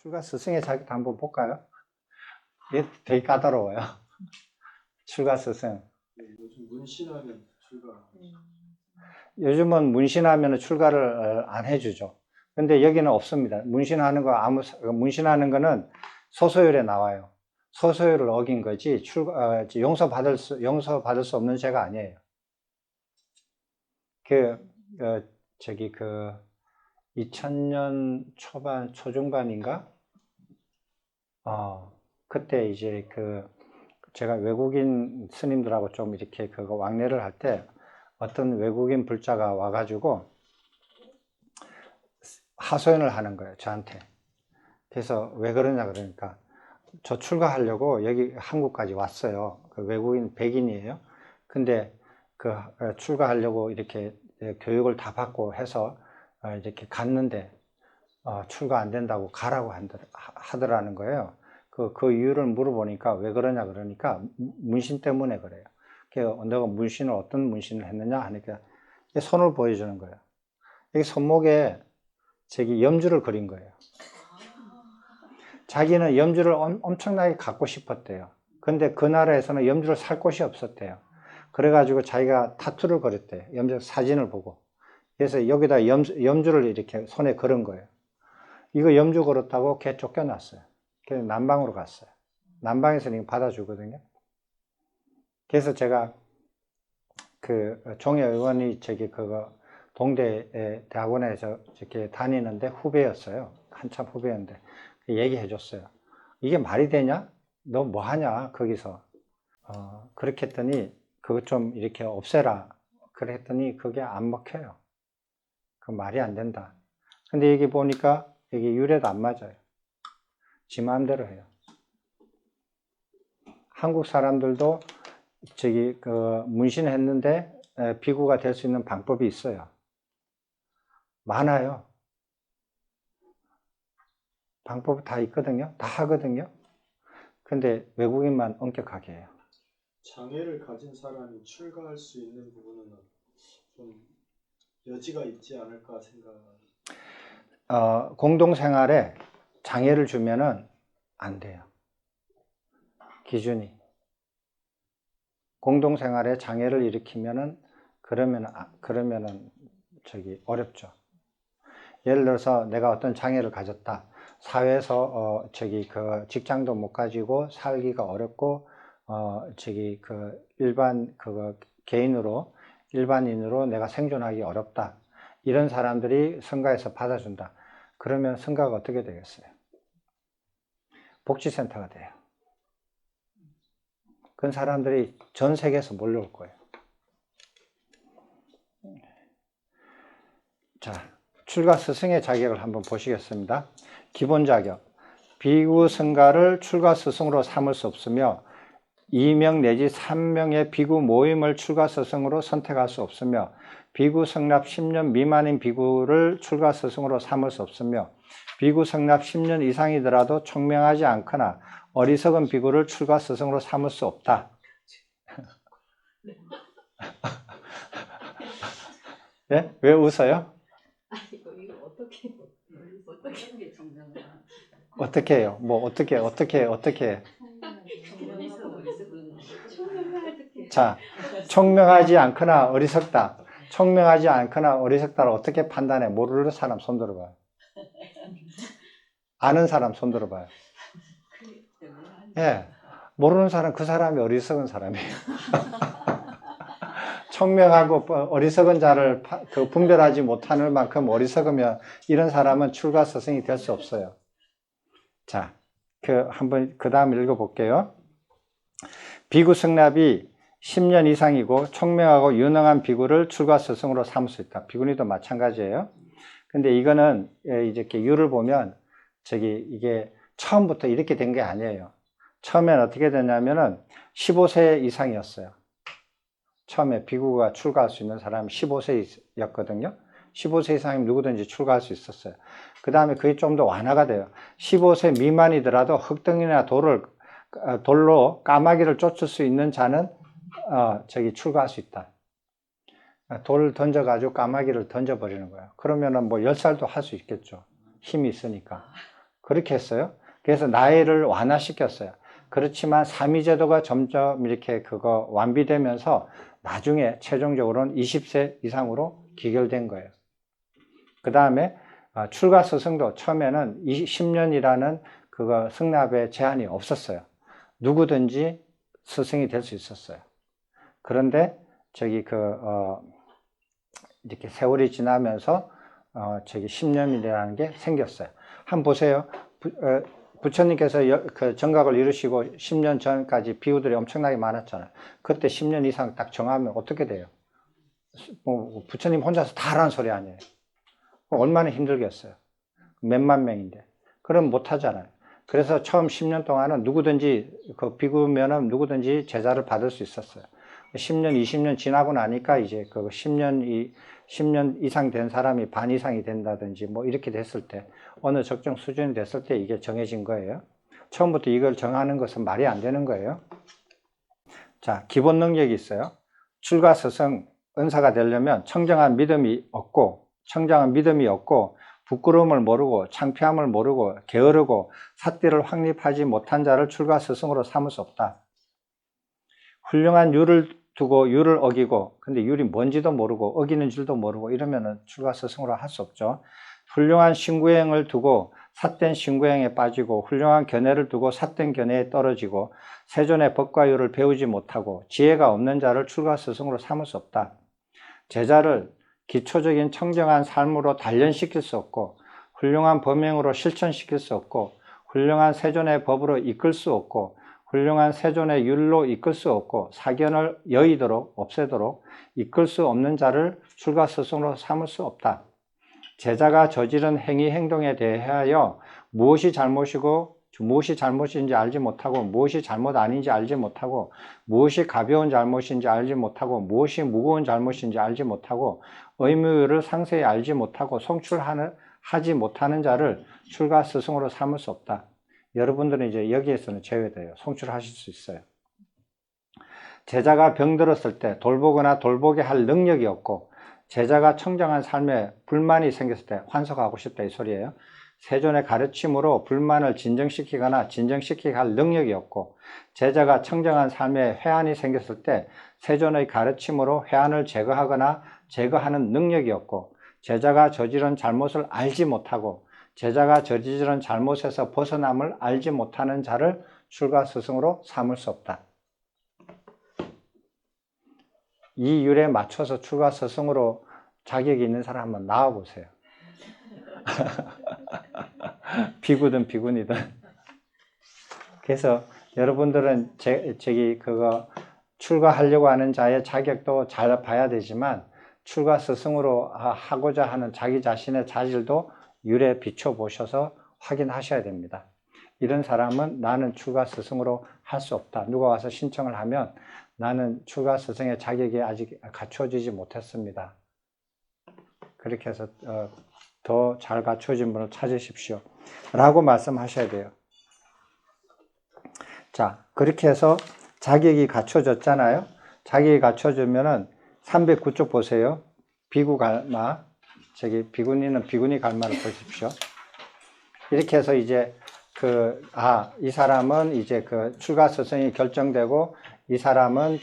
출가 스승의 자격도 한번 볼까요? 이게 되게 까다로워요. 출가 스승. 요즘 문신하면 출가. 요즘은 문신하면 출가를 안 해주죠. 근데 여기는 없습니다. 문신하는 거는 소소율에 나와요. 소소율을 어긴 거지, 용서받을 수 없는 죄가 아니에요. 2000년 초중반인가? 그때 이제 제가 외국인 스님들하고 좀 이렇게 왕래를 할 때 어떤 외국인 불자가 와가지고 하소연을 하는 거예요, 저한테. 그래서 왜 그러냐 그러니까, 저 출가하려고 여기 한국까지 왔어요. 외국인 백인이에요. 근데 출가하려고 이렇게 교육을 다 받고 해서 이렇게 갔는데 출가 안 된다고 가라고 하더라는 거예요. 그 이유를 물어보니까 왜 그러냐 그러니까 문신 때문에 그래요. 내가 어떤 문신을 했느냐 하니까 손을 보여주는 거예요. 여기 손목에 염주를 그린 거예요. 자기는 염주를 엄청나게 갖고 싶었대요. 근데 그 나라에서는 염주를 살 곳이 없었대요. 그래가지고 자기가 타투를 그렸대요. 염주 사진을 보고. 그래서 여기다 염주를 이렇게 손에 그은 거예요. 이거 염주 그렸다고 걔 쫓겨났어요. 그래서 남방으로 갔어요. 남방에서는 받아주거든요. 그래서 제가 종혜 의원이 동대 대학원에서 이렇게 다니는데 후배였어요. 한참 후배였는데 얘기해 줬어요. 이게 말이 되냐? 너 뭐 하냐 거기서. 그렇게 했더니 그거 좀 이렇게 없애라. 그랬더니 그게 안 먹혀요. 그 말이 안 된다. 근데 여기 보니까 여기 유래도 안 맞아요. 지 마음대로 해요. 한국 사람들도 문신했는데 비구가 될 수 있는 방법이 있어요. 많아요. 방법 다 있거든요. 다 하거든요. 근데 외국인만 엄격하게 해요. 장애를 가진 사람이 출가할 수 있는 부분은 좀 여지가 있지 않을까 생각. 공동생활에 장애를 주면은 안 돼요. 기준이. 공동생활에 장애를 일으키면은 그러면은 어렵죠. 예를 들어서 내가 어떤 장애를 가졌다. 사회에서 직장도 못 가지고 살기가 어렵고 일반인으로 내가 생존하기 어렵다. 이런 사람들이 성가에서 받아준다. 그러면 성가가 어떻게 되겠어요? 복지센터가 돼요. 그런 사람들이 전 세계에서 몰려올 거예요. 자, 출가 스승의 자격을 한번 보시겠습니다. 기본 자격. 비구 성가를 출가 스승으로 삼을 수 없으며 2명 내지 3명의 비구 모임을 출가 스승으로 선택할 수 없으며 비구 성납 10년 미만인 비구를 출가 스승으로 삼을 수 없으며 비구 성납 10년 이상이더라도 총명하지 않거나 어리석은 비구를 출가 스승으로 삼을 수 없다. 네? 왜 웃어요? 이거 어떻게 정정을 어떻게 해요? 어떻게 자, 총명하지 않거나 어리석다. 총명하지 않거나 어리석다를 어떻게 판단해? 모르는 사람 손 들어봐요. 아는 사람 손 들어봐요. 예, 모르는 사람, 그 사람이 어리석은 사람이에요. 총명하고 어리석은 자를 분별하지 못하는 만큼 어리석으면 이런 사람은 출가 스승이 될 수 없어요. 자, 한번 그 다음 읽어볼게요. 비구 성납이 10년 이상이고 총명하고 유능한 비구를 출가 스승으로 삼을 수 있다. 비구니도 마찬가지예요. 근데 이거는 이렇게 유를 보면 이게 처음부터 이렇게 된 게 아니에요. 처음엔 어떻게 됐냐면은 15세 이상이었어요. 처음에 비구가 출가할 수 있는 사람이 15세였거든요. 15세 이상이면 누구든지 출가할 수 있었어요. 그 다음에 그게 좀 더 완화가 돼요. 15세 미만이더라도 흙덩이나 돌로 까마귀를 쫓을 수 있는 자는 출가할 수 있다. 돌을 던져가지고 까마귀를 던져버리는 거예요. 그러면은 뭐 10살도 할 수 있겠죠. 힘이 있으니까. 그렇게 했어요. 그래서 나이를 완화시켰어요. 그렇지만 3위 제도가 점점 이렇게 그거 완비되면서 나중에 최종적으로는 20세 이상으로 기결된 거예요. 그 다음에 출가 스승도 처음에는 10년이라는 그거 승납에 제한이 없었어요. 누구든지 스승이 될 수 있었어요. 그런데 이렇게 세월이 지나면서 저기 10년이라는 게 생겼어요. 한번 보세요. 부처님께서 그 정각을 이루시고 10년 전까지 비유들이 엄청나게 많았잖아요. 그때 10년 이상 딱 정하면 어떻게 돼요? 부처님 혼자서 다 하라는 소리 아니에요. 얼마나 힘들겠어요. 몇만 명인데. 그럼 못 하잖아요. 그래서 처음 10년 동안은 누구든지 그 비구면은 누구든지 제자를 받을 수 있었어요. 10년, 20년 지나고 나니까 이제 그 10년 이상 된 사람이 반 이상이 된다든지 뭐 이렇게 됐을 때 어느 적정 수준이 됐을 때 이게 정해진 거예요. 처음부터 이걸 정하는 것은 말이 안 되는 거예요. 자, 기본 능력이 있어요. 출가 스승 은사가 되려면 청정한 믿음이 없고 부끄러움을 모르고 창피함을 모르고 게으르고 삿대를 확립하지 못한 자를 출가 스승으로 삼을 수 없다. 훌륭한 율을 두고 율을 어기고, 근데 율이 뭔지도 모르고 어기는 줄도 모르고 이러면은 출가 스승으로 할 수 없죠. 훌륭한 신구행을 두고 삿된 신구행에 빠지고, 훌륭한 견해를 두고 삿된 견해에 떨어지고, 세존의 법과 율을 배우지 못하고 지혜가 없는 자를 출가 스승으로 삼을 수 없다. 제자를 기초적인 청정한 삶으로 단련시킬 수 없고, 훌륭한 범행으로 실천시킬 수 없고, 훌륭한 세존의 법으로 이끌 수 없고, 훌륭한 세존의 율로 이끌 수 없고, 사견을 여의도록 없애도록 이끌 수 없는 자를 출가 스승으로 삼을 수 없다. 제자가 저지른 행위 행동에 대하여 무엇이 잘못이고 무엇이 잘못인지 알지 못하고, 무엇이 잘못 아닌지 알지 못하고, 무엇이 가벼운 잘못인지 알지 못하고, 무엇이 무거운 잘못인지 알지 못하고, 의무를 상세히 알지 못하고 성출하지 못하는 자를 출가 스승으로 삼을 수 없다. 여러분들은 이제 여기에서는 제외돼요. 성출하실 수 있어요. 제자가 병들었을 때 돌보거나 돌보게 할 능력이 없고, 제자가 청정한 삶에 불만이 생겼을 때 환석하고 싶다 이 소리예요. 세존의 가르침으로 불만을 진정시키거나 진정시키게 할 능력이 없고, 제자가 청정한 삶에 회한이 생겼을 때 세존의 가르침으로 회한을 제거하거나 제거하는 능력이 없고, 제자가 저지른 잘못을 알지 못하고 제자가 저지른 잘못에서 벗어남을 알지 못하는 자를 출가 스승으로 삼을 수 없다. 이 율에 맞춰서 출가 스승으로 자격이 있는 사람 한번 나와보세요. 비구든 비군이든. 그래서 여러분들은 출가하려고 하는 자의 자격도 잘 봐야 되지만, 출가 스승으로 하고자 하는 자기 자신의 자질도 율에 비춰보셔서 확인하셔야 됩니다. 이런 사람은 나는 출가 스승으로 할 수 없다. 누가 와서 신청을 하면 나는 출가 스승의 자격이 아직 갖춰지지 못했습니다. 그렇게 해서 더 잘 갖춰진 분을 찾으십시오 라고 말씀하셔야 돼요. 자, 그렇게 해서 자격이 갖춰졌잖아요. 자격이 갖춰지면은 309쪽 보세요. 비구 갈마. 비구니는 비구니 갈마를 보십시오. 이렇게 해서 이제 이 사람은 이제 출가 스승이 결정되고, 이 사람은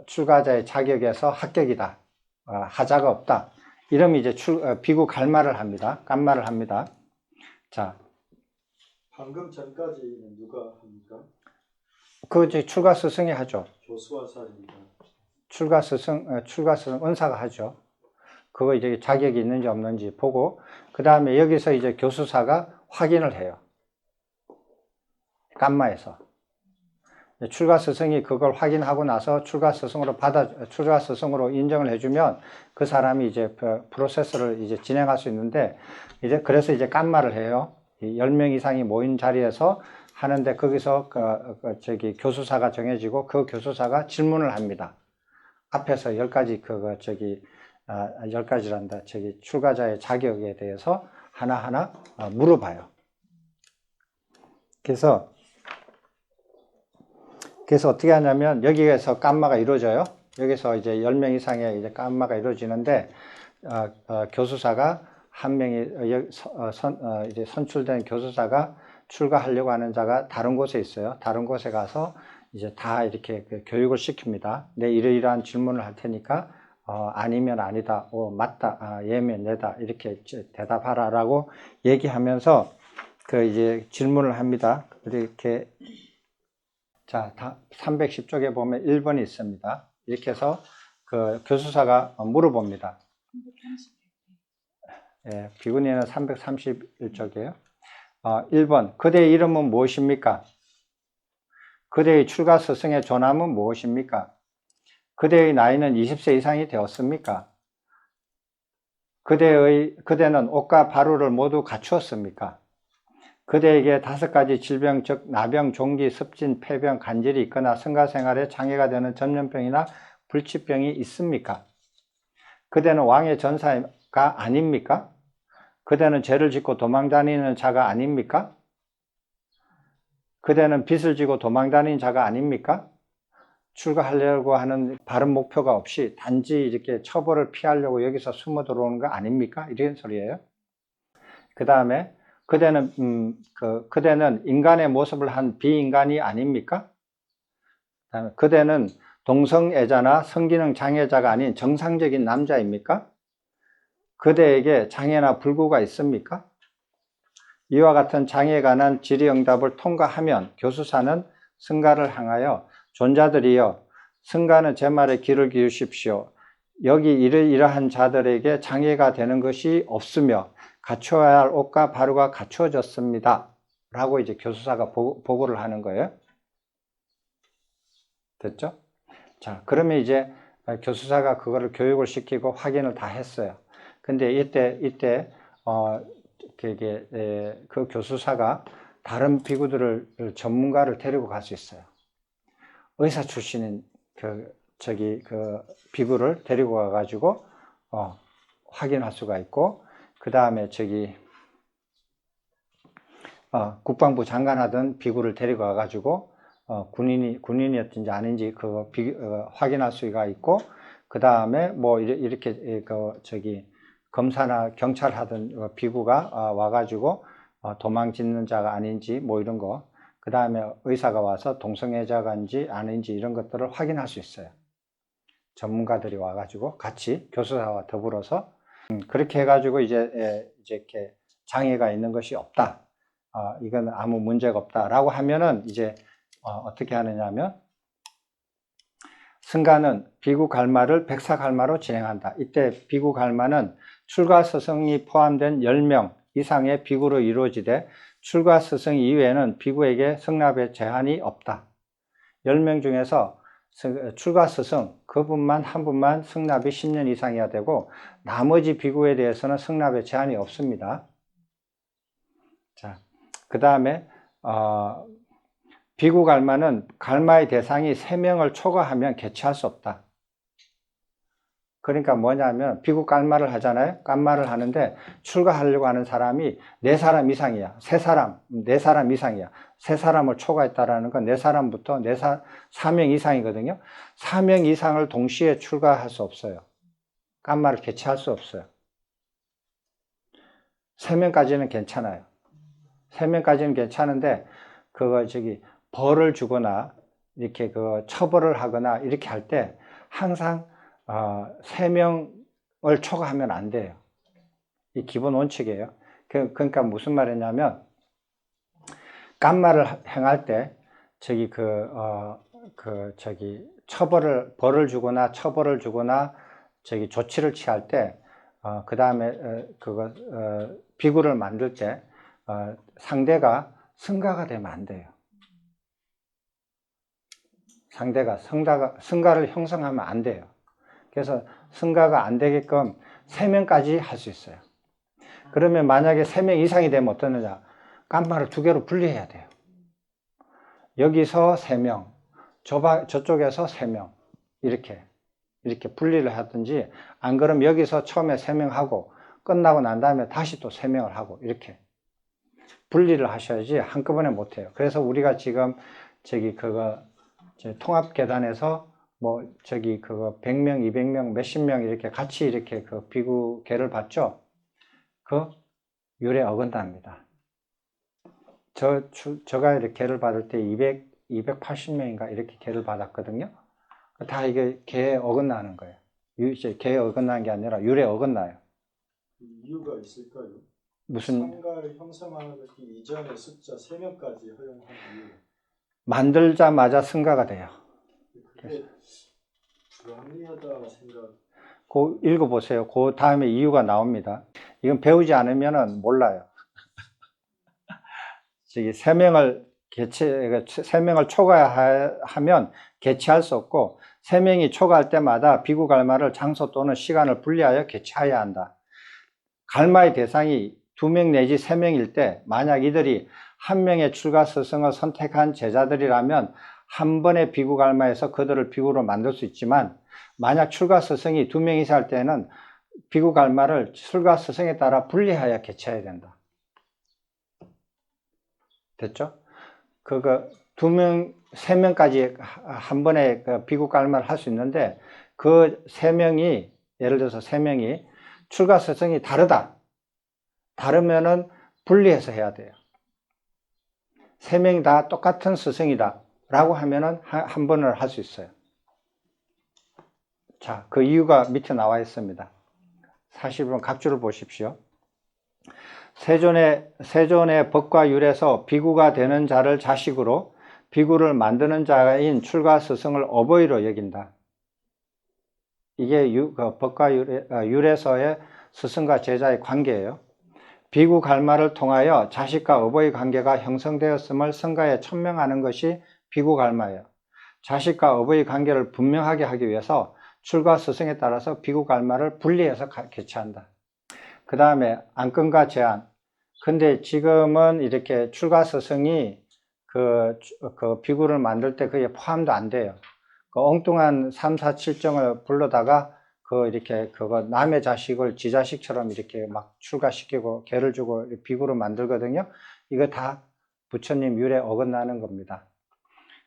출가자의 자격에서 합격이다. 하자가 없다. 이러면 이제 비구 갈마를 합니다. 깐마를 합니다. 자. 방금 전까지는 누가 합니까? 이제 출가 스승이 하죠. 교수와 사입니다. 출가 스승 은사가 하죠. 그거 이제 자격이 있는지 없는지 보고, 그 다음에 여기서 이제 교수사가 확인을 해요. 깐마에서. 출가 스승이 그걸 확인하고 나서 출가 스승으로 인정을 해주면 그 사람이 이제 프로세스를 이제 진행할 수 있는데, 그래서 이제 깐마를 해요. 10명 이상이 모인 자리에서 하는데, 거기서 교수사가 정해지고 그 교수사가 질문을 합니다. 앞에서 10가지 10가지란다. 출가자의 자격에 대해서 하나하나 물어봐요. 그래서 어떻게 하냐면, 여기에서 깐마가 이루어져요. 여기서 이제 10명 이상의 이제 깐마가 이루어지는데, 교수사가 한 명이 이제 선출된 교수사가 출가하려고 하는 자가 다른 곳에 있어요. 다른 곳에 가서 이제 다 이렇게 그 교육을 시킵니다. 내 이러이러한 질문을 할 테니까 아니면 아니다, 맞다, 예면 예다 이렇게 대답하라라고 얘기하면서 그 이제 질문을 합니다. 이렇게 자 310쪽에 보면 1번이 있습니다. 이렇게 해서 그 교수사가 물어봅니다. 예, 비구니는 331쪽이에요. 1번 그대의 이름은 무엇입니까? 그대의 출가 스승의 조남은 무엇입니까? 그대의 나이는 20세 이상이 되었습니까? 그대는 옷과 바루를 모두 갖추었습니까? 그대에게 5가지 질병, 즉 나병, 종기, 습진, 폐병, 간질이 있거나 성가 생활에 장애가 되는 전염병이나 불치병이 있습니까? 그대는 왕의 전사가 아닙니까? 그대는 죄를 짓고 도망다니는 자가 아닙니까? 그대는 빚을 지고 도망다니는 자가 아닙니까? 출가하려고 하는 바른 목표가 없이 단지 이렇게 처벌을 피하려고 여기서 숨어 들어오는 거 아닙니까? 이런 소리예요. 그 다음에 그대는 인간의 모습을 한 비인간이 아닙니까? 그다음에 그대는 동성애자나 성기능 장애자가 아닌 정상적인 남자입니까? 그대에게 장애나 불구가 있습니까? 이와 같은 장애에 관한 질의응답을 통과하면 교수사는 승가를 향하여 존자들이여 승가는 제 말에 귀를 기울십시오. 여기 이러한 자들에게 장애가 되는 것이 없으며 갖추어야 할 옷과 바루가 갖추어졌습니다. 라고 이제 교수사가 보고를 하는 거예요. 됐죠? 자, 그러면 이제 교수사가 그거를 교육을 시키고 확인을 다 했어요. 근데 이때 그 교수사가 다른 비구들을 전문가를 데리고 갈 수 있어요. 의사 출신인 그 비구를 데리고 가가지고 확인할 수가 있고, 그 다음에 국방부 장관 하던 비구를 데리고 가가지고 군인이었든지 아닌지 그거 확인할 수가 있고, 그 다음에 뭐 이렇게 검사나 경찰 하던 비구가 와가지고 도망짓는 자가 아닌지 뭐 이런 거, 그 다음에 의사가 와서 동성애자가인지 아닌지 이런 것들을 확인할 수 있어요. 전문가들이 와가지고 같이 교수사와 더불어서 그렇게 해가지고 이제 이렇게 장애가 있는 것이 없다, 이건 아무 문제가 없다라고 하면은 이제 어떻게 하느냐 하면 승가는 비구 갈마를 백사 갈마로 진행한다. 이때 비구 갈마는 출가 스승이 포함된 10명 이상의 비구로 이루어지되 출가 스승 이외에는 비구에게 승납에 제한이 없다. 10명 중에서 출가 스승 그분만 한 분만 승납이 10년 이상이어야 되고 나머지 비구에 대해서는 승납에 제한이 없습니다. 자, 그 다음에 비구 갈마는 갈마의 대상이 3명을 초과하면 개최할 수 없다. 그러니까 뭐냐면 비구 갈마를 하잖아요. 갈마를 하는데 출가하려고 하는 사람이 4사람 이상이야. 4사람 이상이야. 3사람을 초과했다라는 건 4사람부터 4명 이상이거든요. 4명 이상을 동시에 출가할 수 없어요. 갈마를 개최할 수 없어요. 3명까지는 괜찮아요. 3명까지는 괜찮은데 그거 벌을 주거나 이렇게 처벌을 하거나 이렇게 할 때 항상 3명을 초과하면 안 돼요. 이 기본 원칙이에요. 그러니까 무슨 말이냐면 깐마를 행할 때 벌을 주거나 처벌을 주거나 조치를 취할 때 그 다음에 비구를 만들 때 상대가 승가가 되면 안 돼요. 상대가 승가를 형성하면 안 돼요. 그래서 승가가 안 되게끔 3명까지 할 수 있어요. 그러면 만약에 3명 이상이 되면 어떠느냐? 깐마를 2개로 분리해야 돼요. 여기서 3명, 저쪽에서 3명 이렇게 분리를 하든지, 안 그러면 여기서 처음에 3명 하고 끝나고 난 다음에 다시 또 3명을 하고 이렇게 분리를 하셔야지 한꺼번에 못 해요. 그래서 우리가 지금 통합계단에서 뭐 100명, 200명, 몇십 명 이렇게 같이 이렇게 비구계를 받죠. 그 율에 어긋납니다. 제가 이렇게 계를 받을 때 280명인가 이렇게 계를 받았거든요. 다 이게 계에 어긋나는 거예요. 계에 어긋나는 게 아니라 율에 어긋나요. 이유가 있을까요? 무슨 상가를 형성하기 이전에 숫자 3명까지 허용한 이유. 만들자마자 승가가 돼요. 그게 불합리하다 생각. 그 읽어보세요. 그 다음에 이유가 나옵니다. 이건 배우지 않으면 몰라요. 저기 3명을 초과하면 개최할 수 없고 3명이 초과할 때마다 비구 갈마를 장소 또는 시간을 분리하여 개최해야 한다. 갈마의 대상이 2명 내지 3명일 때 만약 이들이 한 명의 출가 스승을 선택한 제자들이라면 한 번의 비구 갈마에서 그들을 비구로 만들 수 있지만 만약 출가 스승이 2명 이상일 때는 비구 갈마를 출가 스승에 따라 분리하여 개최해야 된다. 됐죠? 그거 2명, 3명까지 한 번에 그 비구 갈마를 할 수 있는데 그 3명이 예를 들어서 3명이 출가 스승이 다르면은 분리해서 해야 돼요. 3명이 다 똑같은 스승이다 라고 하면은 한 번을 할 수 있어요. 자, 그 이유가 밑에 나와 있습니다. 40번 각주를 보십시오. 세존의 법과 율에서 비구가 되는 자를 자식으로 비구를 만드는 자인 출가 스승을 어버이로 여긴다. 이게 법과 율에서의 스승과 제자의 관계예요. 비구 갈마를 통하여 자식과 어버이 관계가 형성되었음을 성가에 천명하는 것이 비구 갈마예요. 자식과 어버이 관계를 분명하게 하기 위해서 출가 스승에 따라서 비구 갈마를 분리해서 개최한다. 그 다음에 안건과 제한. 근데 지금은 이렇게 출가 스승이 그 비구를 만들 때 그게 포함도 안 돼요. 그 엉뚱한 3, 4, 7정을 불러다가 이렇게 남의 자식을 지 자식처럼 이렇게 막 출가시키고 개를 주고 비구로 만들거든요. 이거 다 부처님 율에 어긋나는 겁니다.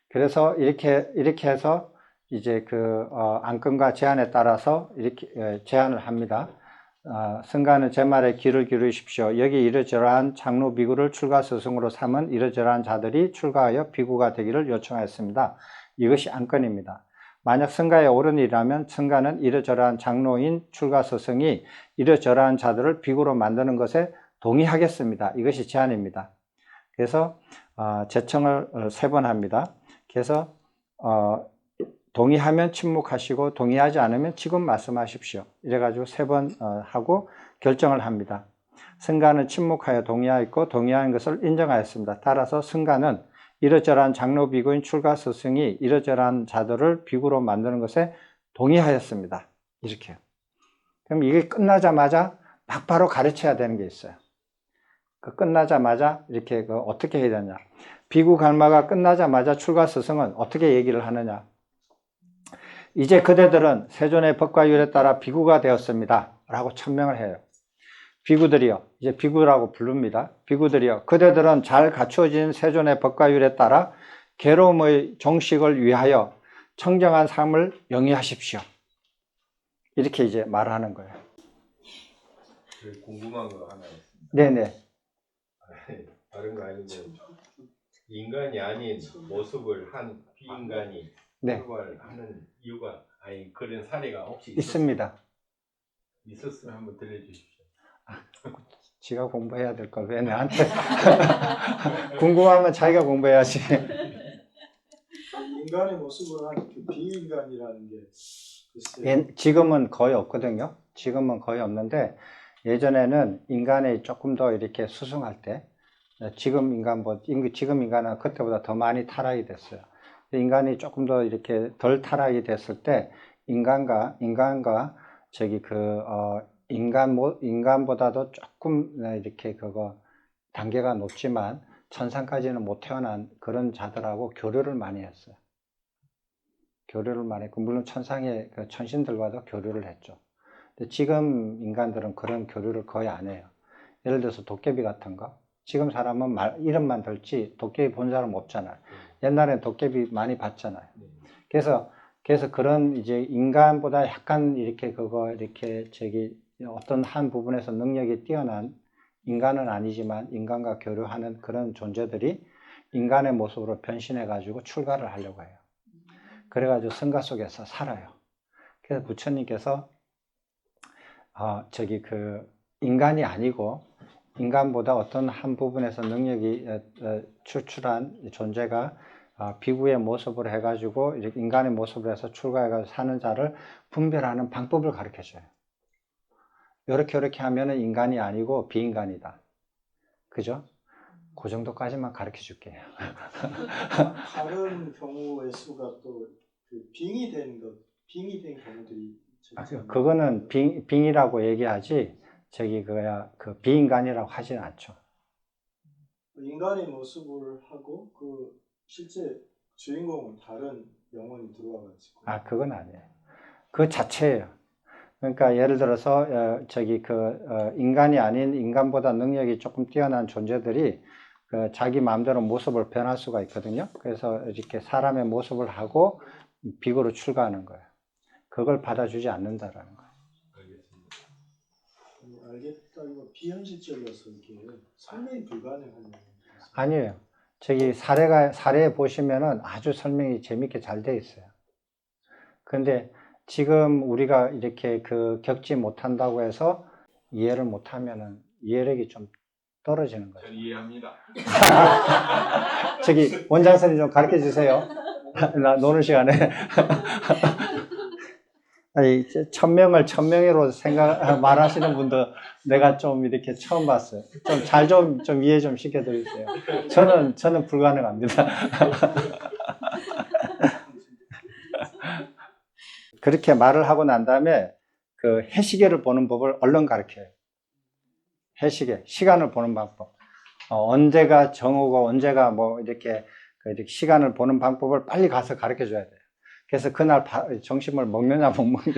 그래서 이렇게 해서 이제 안건과 제한에 따라서 이렇게 제한을 합니다. 승가는 제 말에 귀를 기울이십시오. 여기 이러저러한 장로 비구를 출가 스승으로 삼은 이러저러한 자들이 출가하여 비구가 되기를 요청하였습니다. 이것이 안건입니다. 만약 승가에 옳은 일이라면 승가는 이러저러한 장로인 출가 스승이 이러저러한 자들을 비구로 만드는 것에 동의하겠습니다. 이것이 제안입니다. 그래서 제청을 3번 합니다. 그래서 동의하면 침묵하시고 동의하지 않으면 지금 말씀하십시오. 이래가지고 3번 하고 결정을 합니다. 승가는 침묵하여 동의하였고 동의한 것을 인정하였습니다. 따라서 승가는 이러저러한 장로 비구인 출가 스승이 이러저러한 자들을 비구로 만드는 것에 동의하였습니다. 이렇게요. 그럼 이게 끝나자마자 바로 가르쳐야 되는 게 있어요. 끝나자마자 이렇게 어떻게 해야 되냐. 비구 갈마가 끝나자마자 출가 스승은 어떻게 얘기를 하느냐. 이제 그대들은 세존의 법과 율에 따라 비구가 되었습니다. 라고 천명을 해요. 비구들이요. 이제 비구라고 부릅니다. 비구들이요. 그대들은 잘 갖추어진 세존의 법과 율에 따라 괴로움의 종식을 위하여 청정한 삶을 영위하십시오. 이렇게 이제 말하는 거예요. 궁금한 거 하나 있습니다. 네네. 다른 거 아니고 인간이 아닌 모습을 한 비인간이 네. 출가하는 이유가 아니 그런 사례가 혹시 있습니다. 있었으면 한번 들려주십시오. 지가 공부해야 될 걸 왜 나한테 궁금하면 자기가 공부해야지. 인간의 모습을 한 그 비인간이라는 게 글쎄요. 지금은 거의 없거든요. 지금은 거의 없는데 예전에는 인간이 조금 더 이렇게 수승할 때 지금 인간은 그때보다 더 많이 타락이 됐어요. 인간이 조금 더 이렇게 덜 타락이 됐을 때 인간과 인간보다도 조금 이렇게 단계가 높지만 천상까지는 못 태어난 그런 자들하고 교류를 많이 했어요. 교류를 많이 했고 물론 천상의 천신들과도 교류를 했죠. 근데 지금 인간들은 그런 교류를 거의 안 해요. 예를 들어서 도깨비 같은 거. 지금 사람은 이름만 들지 도깨비 본 사람 없잖아요. 옛날엔 도깨비 많이 봤잖아요. 그래서 그런 이제 인간보다 약간 이렇게 어떤 한 부분에서 능력이 뛰어난 인간은 아니지만 인간과 교류하는 그런 존재들이 인간의 모습으로 변신해가지고 출가를 하려고 해요. 그래가지고 성가 속에서 살아요. 그래서 부처님께서 인간이 아니고 인간보다 어떤 한 부분에서 능력이 추출한 존재가 비구의 모습으로 해가지고 인간의 모습으로 해서 출가해가지고 사는 자를 분별하는 방법을 가르쳐줘요. 이렇게 하면은 인간이 아니고 비인간이다. 그죠? 그 정도까지만 가르쳐 줄게요. 다른 경우의 수가 또 그 빙이 된 경우들이 있잖아요. 그거는 빙이라고 얘기하지, 그 비인간이라고 하진 않죠. 인간의 모습을 하고 그 실제 주인공은 다른 영혼이 들어와가지고. 그건 아니에요. 그 자체예요. 그러니까 예를 들어서 인간이 아닌 인간보다 능력이 조금 뛰어난 존재들이 자기 마음대로 모습을 변할 수가 있거든요. 그래서 이렇게 사람의 모습을 하고 비구로 출가하는 거예요. 그걸 받아주지 않는다라는 거예요. 알겠다고 비현실적이어서 이렇게 설명이 불가능한. 아니에요. 사례에 보시면은 아주 설명이 재밌게 잘 돼 있어요. 근데 지금 우리가 이렇게 겪지 못한다고 해서 이해를 못하면은 이해력이 좀 떨어지는 거죠. 전 이해합니다. 원장 선생님 좀 가르쳐 주세요. 나 노는 시간에. 아니, 1000명으로 말하시는 분도 내가 좀 이렇게 처음 봤어요. 좀 이해 좀 시켜드리세요. 저는 불가능합니다. 그렇게 말을 하고 난 다음에 그 해시계를 보는 법을 얼른 가르쳐요. 해시계, 시간을 보는 방법. 언제가 정오고 언제가 이렇게 시간을 보는 방법을 빨리 가서 가르쳐 줘야 돼요. 그래서 그날 점심을 먹느냐 못 먹느냐.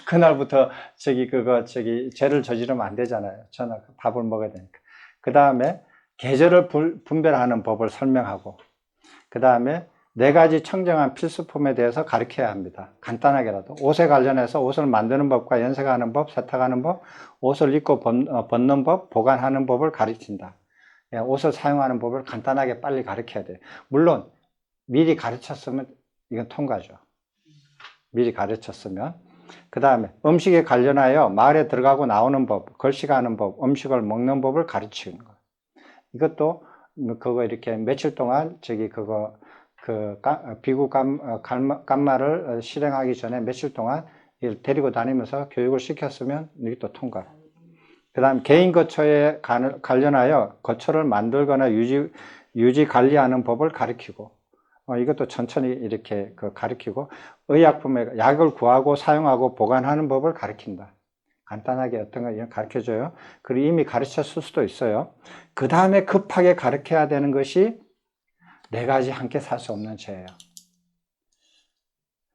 그날부터 죄를 저지르면 안 되잖아요. 저는 밥을 먹어야 되니까. 그 다음에 계절을 분별하는 법을 설명하고, 그 다음에 4가지 청정한 필수품에 대해서 가르쳐야 합니다. 간단하게라도. 옷에 관련해서 옷을 만드는 법과 연색하는 법, 세탁하는 법, 옷을 입고 벗는 법, 보관하는 법을 가르친다. 옷을 사용하는 법을 간단하게 빨리 가르쳐야 돼요. 물론 미리 가르쳤으면 이건 통과죠. 미리 가르쳤으면. 그 다음에 음식에 관련하여 마을에 들어가고 나오는 법, 걸식하는 법, 음식을 먹는 법을 가르치는 거예요. 이것도 이렇게 며칠 동안 비구 깜마를 실행하기 전에 며칠 동안 데리고 다니면서 교육을 시켰으면 이것도 통과. 그 다음 개인 거처에 관련하여 거처를 만들거나 유지 관리하는 법을 가르치고, 이것도 천천히 이렇게 가르치고, 의약품에 약을 구하고 사용하고 보관하는 법을 가르친다. 간단하게 어떤 거 가르쳐줘요. 그리고 이미 가르쳤을 수도 있어요. 그 다음에 급하게 가르쳐야 되는 것이 4가지 함께 살 수 없는 죄예요.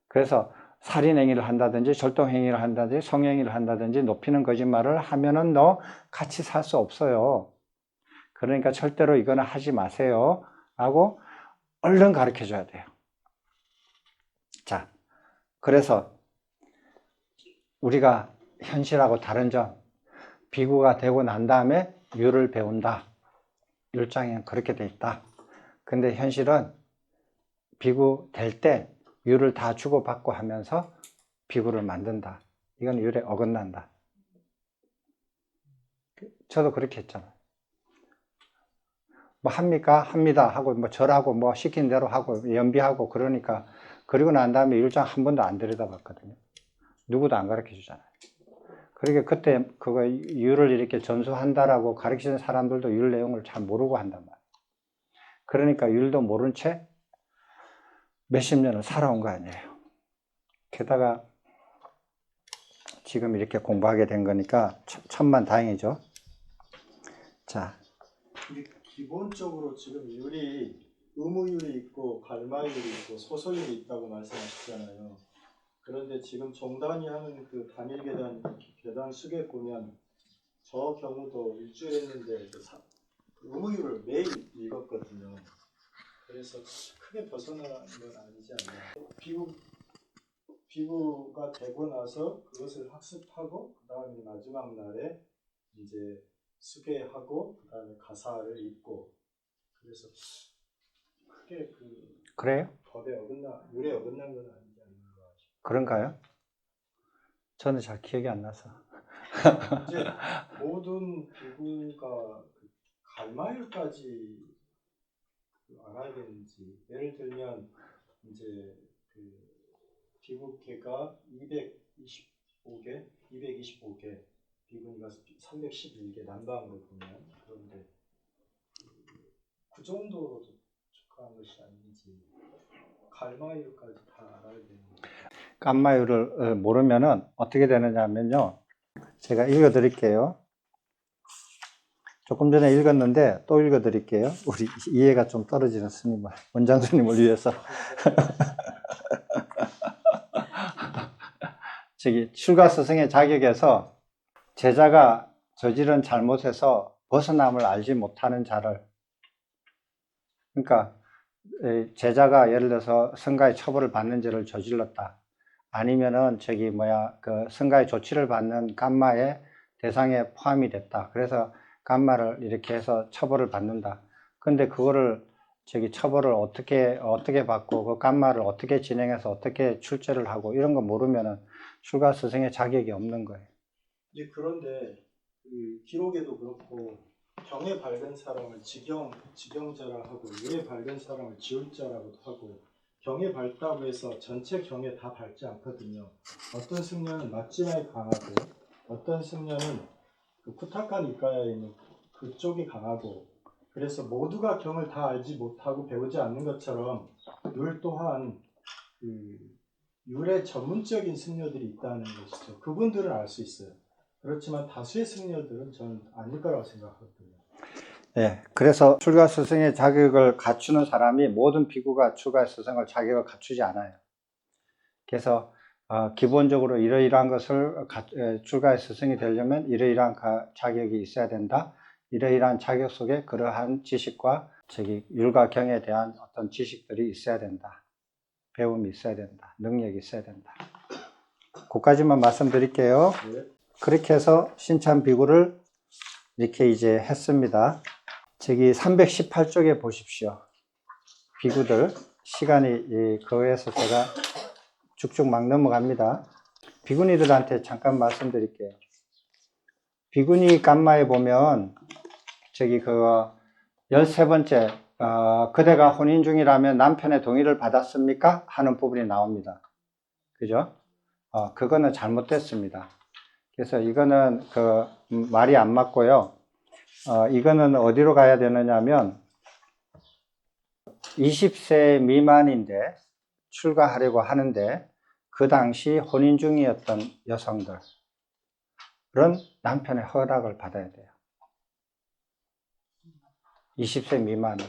그래서 살인행위를 한다든지 절도행위를 한다든지 성행위를 한다든지 높이는 거짓말을 하면은 너 같이 살 수 없어요. 그러니까 절대로 이거는 하지 마세요 하고 얼른 가르쳐 줘야 돼요. 자, 그래서 우리가 현실하고 다른 점, 비구가 되고 난 다음에 유를 배운다. 율장에는 그렇게 돼 있다. 근데 현실은 비구 될 때 유를 다 주고받고 하면서 비구를 만든다. 이건 율에 어긋난다. 저도 그렇게 했잖아요. 뭐 합니까? 합니다 하고 뭐 절하고 뭐 시킨 대로 하고 연비하고 그러니까, 그리고 난 다음에 율장 한 번도 안 들여다봤거든요. 누구도 안 가르쳐 주잖아요. 그러니까 그때 그거 율을 이렇게 전수한다라고 가르치는 사람들도 율 내용을 잘 모르고 한단 말이에요. 그러니까 율도 모른 채 몇십 년을 살아온 거 아니에요. 게다가 지금 이렇게 공부하게 된 거니까 천만다행이죠. 자, 기본적으로 지금 율이 의무율이 있고 갈마율이 있고 소소율이 있다고 말씀하셨잖아요. 그런데 지금 종단이 하는 그 단일 계단 수계 보면 저 경우도 일주일 했는데 의무율을 매일 읽었거든요. 그래서 크게 벗어나는 건 아니지 않나요? 비구 비구가 되고 나서 그것을 학습하고 그 다음에 마지막 날에 이제 수계하고 그 다음에 가사를 읽고 그래서 크게 그 그래요? 법에 어긋나 율에 어긋난 건 아니지 않는가 싶어요. 그런가요? 저는 잘 기억이 안 나서. 이제 모든 비구가 그 갈마율까지 알아야 되는지 예를 들면 이제 그 비구계가 225개 비구니가 311개 남방으로 보면 그런데 그 정도로 족한 것이 아닌지 갈마율까지 다 알아야 되는지 감마율을 모르면은 어떻게 되느냐면요. 제가 읽어 드릴게요. 조금 전에 읽었는데 또 읽어 드릴게요. 우리 이해가 좀 떨어지는 스님을, 원장 스님을 위해서. 출가 스승의 자격에서 제자가 저지른 잘못에서 벗어남을 알지 못하는 자를, 그러니까 제자가 예를 들어서 성가의 처벌을 받는 죄를 저질렀다. 아니면은 그 성가의 조치를 받는 감마의 대상에 포함이 됐다. 그래서 감마를 이렇게 해서 처벌을 받는다. 근데 그거를 처벌을 어떻게 받고 그 감마를 어떻게 진행해서 어떻게 출제를 하고 이런 거 모르면은 출가 스승의 자격이 없는 거예요. 이제 그런데 그 기록에도 그렇고 경에 밝은 사람을 지경자라 하고 유에 밝은 사람을 지울자라고도 하고 경에 밝다고 해서 전체 경에 다 밝지 않거든요. 어떤 승려는 맞지마에 강하고 어떤 승려는 그 쿠타카 니카야에 있는 그쪽이 강하고 그래서 모두가 경을 다 알지 못하고 배우지 않는 것처럼 율 또한 그 율의 전문적인 승려들이 있다는 것이죠. 그분들은 알 수 있어요. 그렇지만 다수의 승려들은 저는 아닐 거라고 생각하거든요. 네, 그래서 출가 스승의 자격을 갖추는 사람이 모든 비구가 출가 스승의 자격을 갖추지 않아요. 그래서 기본적으로 이러이러한 것을 출가 스승이 되려면 이러이러한 자격이 있어야 된다. 이러이러한 자격 속에 그러한 지식과 율과 경에 대한 어떤 지식들이 있어야 된다. 배움이 있어야 된다. 능력이 있어야 된다. 그까지만 말씀드릴게요. 네. 그렇게 해서 신참 비구를 이렇게 이제 했습니다. 318쪽에 보십시오. 비구들 시간이 거기에서 제가 쭉쭉 막 넘어갑니다. 비구니들한테 잠깐 말씀드릴게요. 비구니 감마에 보면 그 13번째 그대가 혼인 중이라면 남편의 동의를 받았습니까? 하는 부분이 나옵니다. 그죠? 그거는 잘못됐습니다. 그래서 이거는 말이 안 맞고요. 이거는 어디로 가야 되느냐면 20세 미만인데 출가하려고 하는데 그 당시 혼인 중이었던 여성들은 남편의 허락을 받아야 돼요. 20세 미만은.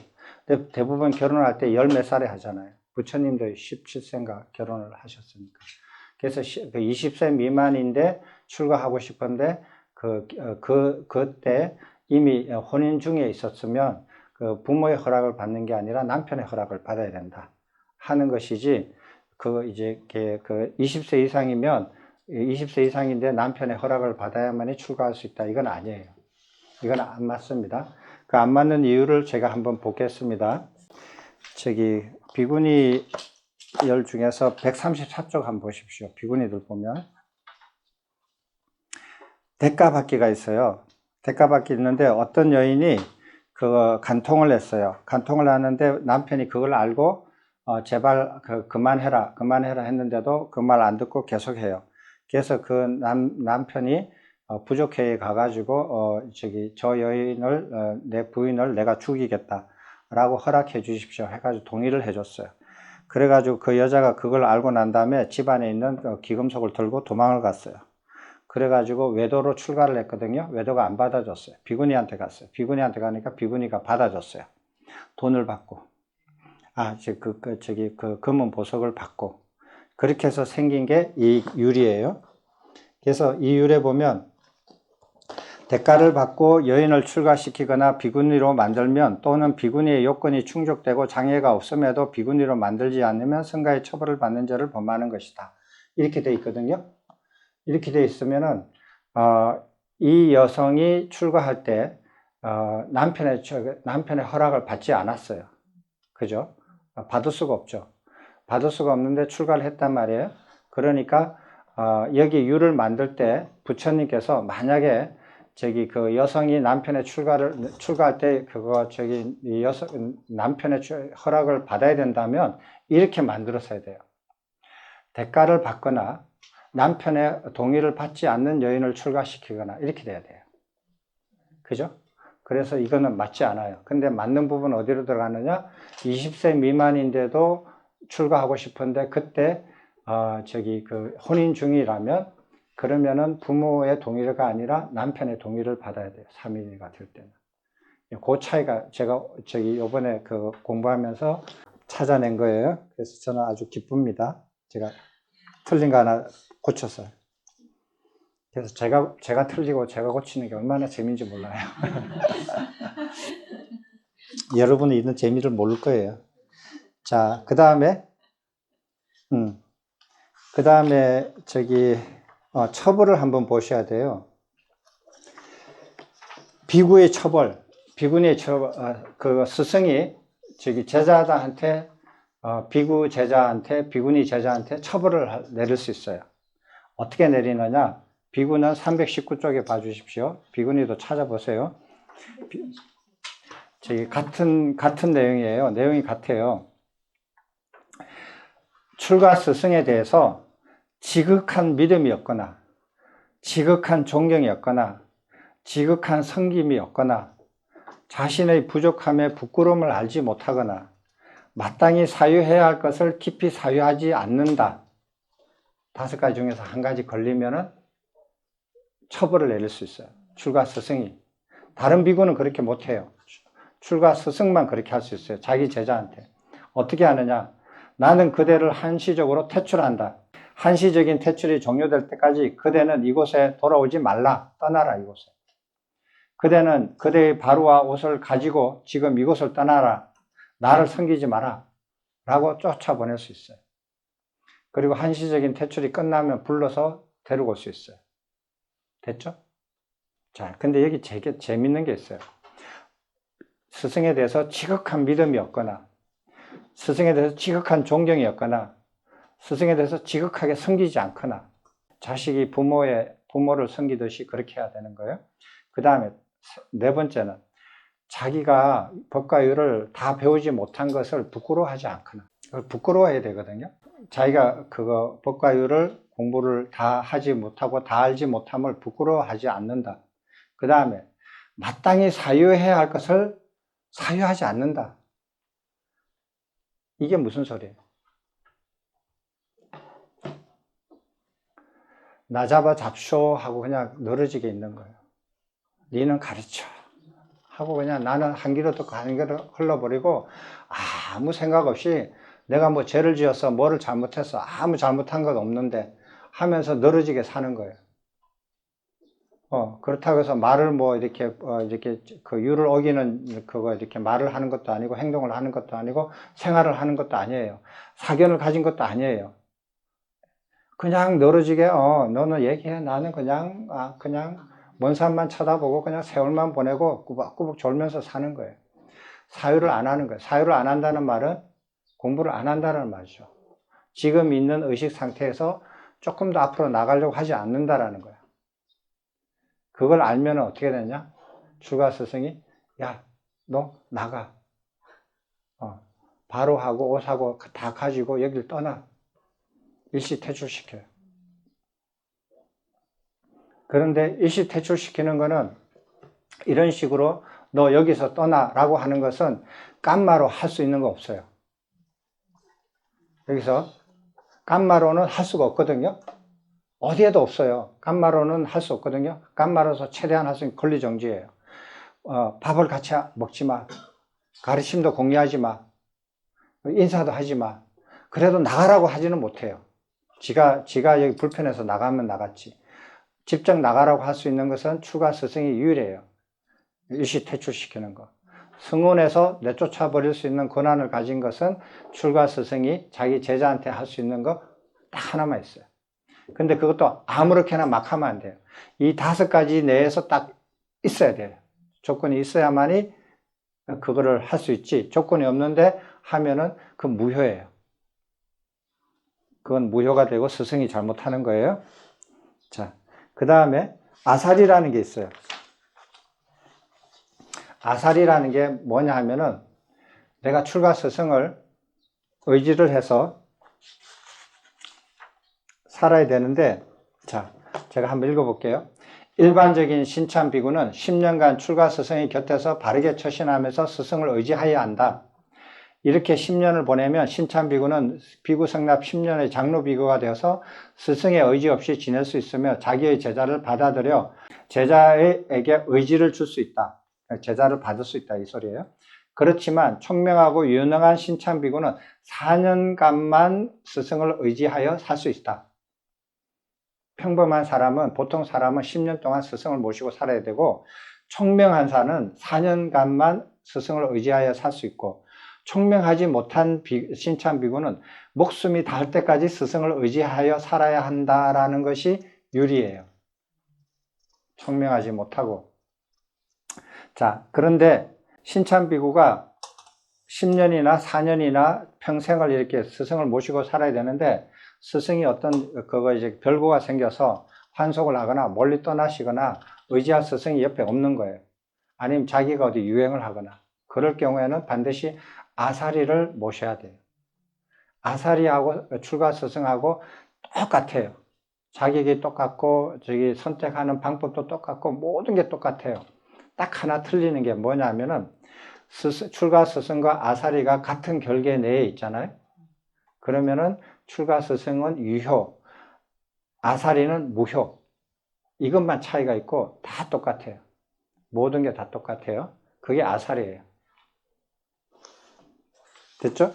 근데 대부분 결혼할 때 10몇 살에 하잖아요. 부처님도 17세인가 결혼을 하셨으니까. 그래서 20세 미만인데 출가하고 싶은데 그때 이미 혼인 중에 있었으면 그 부모의 허락을 받는 게 아니라 남편의 허락을 받아야 된다 하는 것이지, 이제 20세 이상이면 20세 이상인데 남편의 허락을 받아야만이 출가할 수 있다. 이건 아니에요. 이건 안 맞습니다. 그 안 맞는 이유를 제가 한번 보겠습니다. 비구니 열 중에서 134쪽 한번 보십시오. 비구니들 보면 대가받기가 있어요. 대가받기 있는데 어떤 여인이 간통을 했어요. 간통을 하는데 남편이 그걸 알고 제발 그만해라 했는데도 그 말 안 듣고 계속해요. 그래서 그 남편이 부족회에 가가지고 저 여인을 내 부인을 내가 죽이겠다 라고 허락해 주십시오 해가지고 동의를 해줬어요. 그래가지고 그 여자가 그걸 알고 난 다음에 집안에 있는 기금속을 들고 도망을 갔어요. 그래가지고 외도로 출가를 했거든요. 외도가 안 받아줬어요. 비구니한테 갔어요. 비구니한테 가니까 비구니가 받아줬어요. 돈을 받고, 금은 보석을 받고, 그렇게 해서 생긴 게 이 율이에요. 그래서 이 율에 보면 대가를 받고 여인을 출가시키거나 비구니로 만들면 또는 비구니의 요건이 충족되고 장애가 없음에도 비구니로 만들지 않으면 성가의 처벌을 받는 죄를 범하는 것이다. 이렇게 돼 있거든요. 이렇게 돼 있으면은 이 여성이 출가할 때 남편의 허락을 받지 않았어요. 그죠? 받을 수가 없죠. 받을 수가 없는데 출가를 했단 말이에요. 그러니까 여기 유를 만들 때 부처님께서 만약에 그 여성이 남편의 출가할 때 이 남편의 허락을 받아야 된다면 이렇게 만들었어야 돼요. 대가를 받거나 남편의 동의를 받지 않는 여인을 출가시키거나 이렇게 돼야 돼요. 그죠? 그래서 이거는 맞지 않아요. 근데 맞는 부분 어디로 들어가느냐? 20세 미만인데도 출가하고 싶은데 그때 혼인 중이라면 그러면은 부모의 동의가 아니라 남편의 동의를 받아야 돼요. 3인이가 될 때는. 그 차이가 제가 요번에 공부하면서 찾아낸 거예요. 그래서 저는 아주 기쁩니다. 제가 틀린 거 하나 고쳤어요. 그래서 제가 틀리고 제가 고치는 게 얼마나 재미인지 몰라요. 여러분은 이런 재미를 모를 거예요. 자, 그 다음에 처벌을 한번 보셔야 돼요. 비구의 처벌, 스승이 제자한테 비구니 제자한테 처벌을 내릴 수 있어요. 어떻게 내리느냐? 비구는 319쪽에 봐주십시오. 비구니도 찾아보세요. 같은 내용이에요. 내용이 같아요. 출가 스승에 대해서 지극한 믿음이 없거나, 지극한 존경이 없거나, 지극한 성김이 없거나, 자신의 부족함에 부끄러움을 알지 못하거나, 마땅히 사유해야 할 것을 깊이 사유하지 않는다. 5가지 중에서 한 가지 걸리면은 처벌을 내릴 수 있어요. 출가 스승이. 다른 비구는 그렇게 못해요. 출가 스승만 그렇게 할 수 있어요. 자기 제자한테. 어떻게 하느냐? 나는 그대를 한시적으로 퇴출한다. 한시적인 퇴출이 종료될 때까지 그대는 이곳에 돌아오지 말라. 떠나라, 이곳에. 그대는 그대의 바루와 옷을 가지고 지금 이곳을 떠나라. 나를 섬기지 마라. 라고 쫓아보낼 수 있어요. 그리고 한시적인 퇴출이 끝나면 불러서 데리고 올 수 있어요. 됐죠? 자, 근데 여기 재밌는 게 있어요. 스승에 대해서 지극한 믿음이 없거나, 스승에 대해서 지극한 존경이 없거나, 스승에 대해서 지극하게 섬기지 않거나, 자식이 부모를 섬기듯이 그렇게 해야 되는 거예요. 그 다음에 4번째는 자기가 법과 율을 다 배우지 못한 것을 부끄러워하지 않거나, 부끄러워해야 되거든요. 자기가 법과 율을 공부를 다 하지 못하고 다 알지 못함을 부끄러워하지 않는다. 그 다음에 마땅히 사유해야 할 것을 사유하지 않는다. 이게 무슨 소리예요? 나 잡아 잡쇼 하고 그냥 늘어지게 있는 거예요. 니는 가르쳐 하고 그냥 나는 한 길로 듣고 한 길로 흘러버리고 아무 생각 없이 내가 뭐 죄를 지어서 뭐를 잘못했어, 아무 잘못한 것 없는데 하면서 늘어지게 사는 거예요. 그렇다고 해서 말을 이렇게 율을 어기는 이렇게 말을 하는 것도 아니고 행동을 하는 것도 아니고 생활을 하는 것도 아니에요. 사견을 가진 것도 아니에요. 그냥 늘어지게 너는 얘기해. 나는 그냥 먼 산만 쳐다보고 그냥 세월만 보내고 꾸벅꾸벅 졸면서 사는 거예요. 사유를 안 하는 거예요. 사유를 안 한다는 말은 공부를 안 한다는 말이죠. 지금 있는 의식 상태에서 조금 더 앞으로 나가려고 하지 않는다라는 거예요. 그걸 알면 어떻게 되냐? 출가 스승이 야, 너 나가. 바로하고 옷하고 다 가지고 여길 떠나. 일시 퇴출시켜요. 그런데 일시 퇴출시키는 거는 이런 식으로 너 여기서 떠나라고 하는 것은 깜마로 할 수 있는 거 없어요. 여기서 깜마로는 할 수가 없거든요. 어디에도 없어요. 깜마로는 할 수 없거든요. 깜마로서 최대한 할 수 있는 권리정지예요. 밥을 같이 먹지 마. 가르침도 공유하지 마. 인사도 하지 마. 그래도 나가라고 하지는 못해요. 지가 여기 불편해서 나가면 나갔지. 직접 나가라고 할 수 있는 것은 출가 스승이 유일해요. 일시 퇴출시키는 거. 승원에서 내쫓아 버릴 수 있는 권한을 가진 것은 출가 스승이 자기 제자한테 할 수 있는 거 딱 하나만 있어요. 근데 그것도 아무렇게나 막 하면 안 돼요. 이 5가지 내에서 딱 있어야 돼요. 조건이 있어야만이 그거를 할 수 있지. 조건이 없는데 하면은 그 무효예요. 그건 무효가 되고 스승이 잘못하는 거예요. 자, 그 다음에 아살이라는 게 있어요. 아살이라는 게 뭐냐 하면은 내가 출가 스승을 의지를 해서 살아야 되는데, 자, 제가 한번 읽어볼게요. 일반적인 신참 비구는 10년간 출가 스승의 곁에서 바르게 처신하면서 스승을 의지하여야 한다. 이렇게 10년을 보내면 신참 비구는 비구 성납 10년의 장로 비구가 되어서 스승의 의지 없이 지낼 수 있으며 자기의 제자를 받아들여 제자에게 의지를 줄 수 있다. 제자를 받을 수 있다 이 소리예요. 그렇지만 총명하고 유능한 신참 비구는 4년간만 스승을 의지하여 살 수 있다. 평범한 사람은, 보통 사람은 10년 동안 스승을 모시고 살아야 되고, 총명한 사는 4년간만 스승을 의지하여 살 수 있고, 총명하지 못한 신참 비구는 목숨이 닿을 때까지 스승을 의지하여 살아야 한다라는 것이 유리해요. 총명하지 못하고. 자, 그런데 신참 비구가 10년이나 4년이나 평생을 이렇게 스승을 모시고 살아야 되는데, 스승이 어떤 이제 별거가 생겨서 환속을 하거나 멀리 떠나시거나 의지할 스승이 옆에 없는 거예요. 아니면 자기가 어디 유행을 하거나 그럴 경우에는 반드시 아사리를 모셔야 돼요. 아사리하고 출가 스승하고 똑같아요. 자격이 똑같고 저기 선택하는 방법도 똑같고 모든 게 똑같아요. 딱 하나 틀리는 게 뭐냐면은 출가 스승과 아사리가 같은 결계 내에 있잖아요. 그러면은 출가 스승은 유효, 아사리는 무효. 이것만 차이가 있고 다 똑같아요. 모든 게 다 똑같아요. 그게 아사리예요. 됐죠?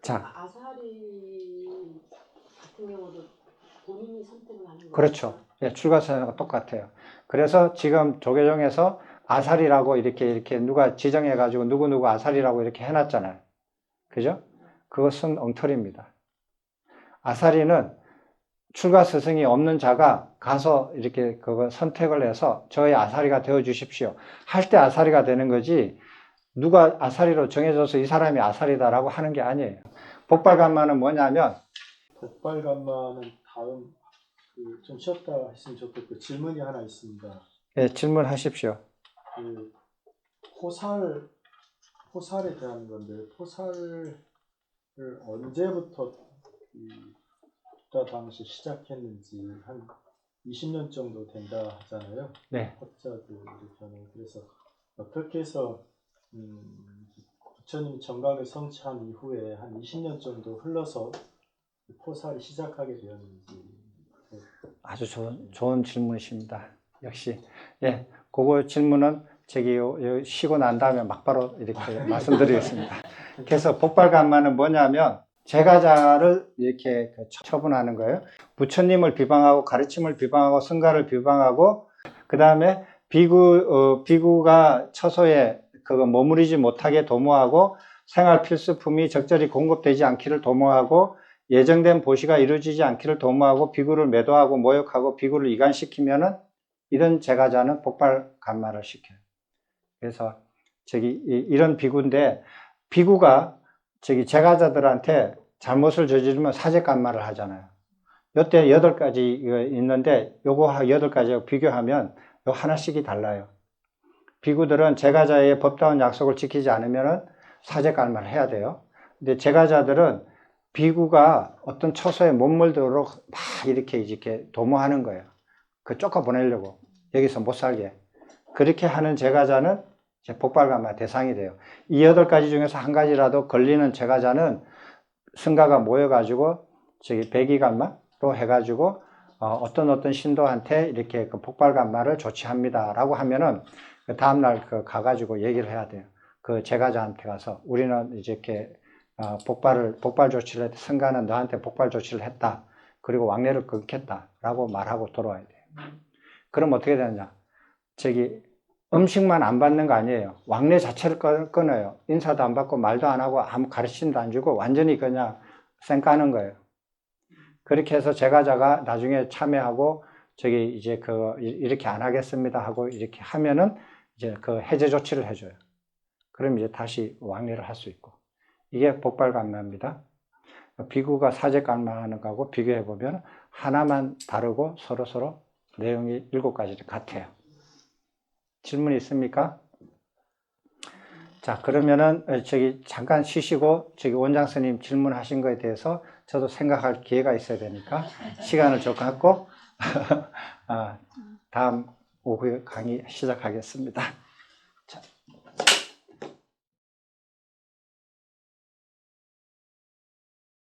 자, 아사리 같은 경우도 본인이 선택을 하는 거죠? 그렇죠. 예, 출가 스승과 똑같아요. 그래서 지금 조계종에서 아사리라고 이렇게 누가 지정해가지고 누구누구 아사리라고 이렇게 해놨잖아요. 그죠? 그것은 엉터리입니다. 아사리는 출가 스승이 없는 자가 가서 이렇게 그거 선택을 해서 저의 아사리가 되어 주십시오. 할 때 아사리가 되는 거지, 누가 아사리로 정해져서 이 사람이 아사리다라고 하는 게 아니에요. 복발간마는 뭐냐면, 복발간마는 다음 좀 쉬었다 했으면 좋겠고 질문이 하나 있습니다. 예, 질문하십시오. 포살에 대한 건데, 포살을 언제부터 국가 당시 시작했는지 한 20년 정도 된다 하잖아요. 네. 학자들 이렇게는. 그래서 어떻게 해서 부처님이 정각을 성취한 이후에 한 20년 정도 흘러서 포살이 시작하게 되었는지. 아주 좋은 질문이십니다. 역시. 예, 그거 질문은 저기 쉬고 난 다음에 막바로 이렇게 말씀드리겠습니다. 그래서 복발간마는 뭐냐면, 제가자를 이렇게 처분하는 거예요. 부처님을 비방하고 가르침을 비방하고 성가를 비방하고, 그 다음에 비구가 처소에 그거 머무르지 못하게 도모하고, 생활 필수품이 적절히 공급되지 않기를 도모하고, 예정된 보시가 이루어지지 않기를 도모하고, 비구를 매도하고 모욕하고 비구를 이간시키면은 이런 제가자는 복발간마를 시켜요. 그래서 이런 비구인데, 비구가 제가자들한테 잘못을 저지르면 사제간마를 하잖아요. 요때 8가지 있는데 요거 8가지하고 비교하면 요 하나씩이 달라요. 비구들은 제가자의 법다운 약속을 지키지 않으면 사제간마를 해야 돼요. 근데 제가자들은 비구가 어떤 처소에 머물도록 막 이렇게 도모하는 거예요. 그 쫓아보내려고, 여기서 못 살게. 그렇게 하는 제가자는 복발간마 대상이 돼요. 이 8가지 중에서 한 가지라도 걸리는 제가자는 승가가 모여가지고 배기간마로 해가지고 어떤 신도한테 이렇게 그 복발간마를 조치합니다라고 하면은 그 다음날 가가지고 얘기를 해야 돼요. 그 제가자한테 가서 우리는 이렇게 복발 조치를 했다. 승가는 너한테 복발 조치를 했다. 그리고 왕래를 끊겠다라고 말하고 돌아와야 돼요. 그럼 어떻게 되느냐? 음식만 안 받는 거 아니에요. 왕래 자체를 끊어요. 인사도 안 받고 말도 안 하고 아무 가르침도 안 주고 완전히 그냥 쌩 까는 거예요. 그렇게 해서 제가자가 나중에 참여하고 저기 이제 이렇게 안 하겠습니다 하고 이렇게 하면은 이제 그 해제 조치를 해줘요. 그럼 이제 다시 왕래를 할 수 있고. 이게 복발감마입니다. 비구가 사제감마하는 거하고 비교해 보면 하나만 다르고 서로 내용이 7가지 같아요. 질문 있습니까? 자, 그러면은 저기 잠깐 쉬시고 저기 원장 스님 질문하신 거에 대해서 저도 생각할 기회가 있어야 되니까 시간을 좀 갖고 다음 오후에 강의 시작하겠습니다.